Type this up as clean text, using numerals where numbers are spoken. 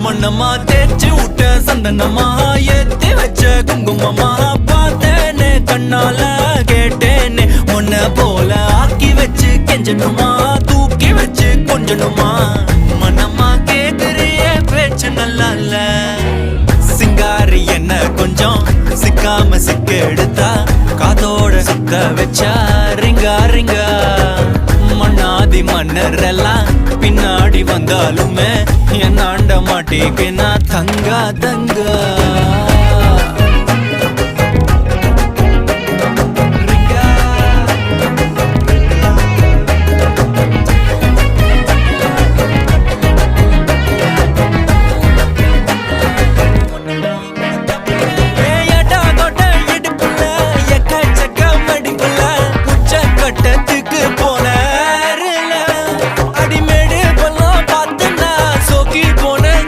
மண்ணம்மா தேய்ச்சி விட்ட சந்தனமா ஏத்தி வச்ச குங்குமமா பார்த்தேனே கண்ணால கேட்டேனே உன்ன போல ஆக்கி வச்சு கெஞ்சணுமா தூக்கி வச்சு கொஞ்சணுமா மனமா கேக்குறிய பேச்சு நல்லா இல்ல சிங்காரி என்ன கொஞ்சம் சிக்காம சிக்க எடுத்தா காதோட சுத்த வச்சா ரிங்கா ரிங்கா மண்ணாதி மன்னர் எல்லாம் பின்னாடி வந்தாலுமே என் ஆண்ட மாட்டேக்கு நான் தங்கா தங்கா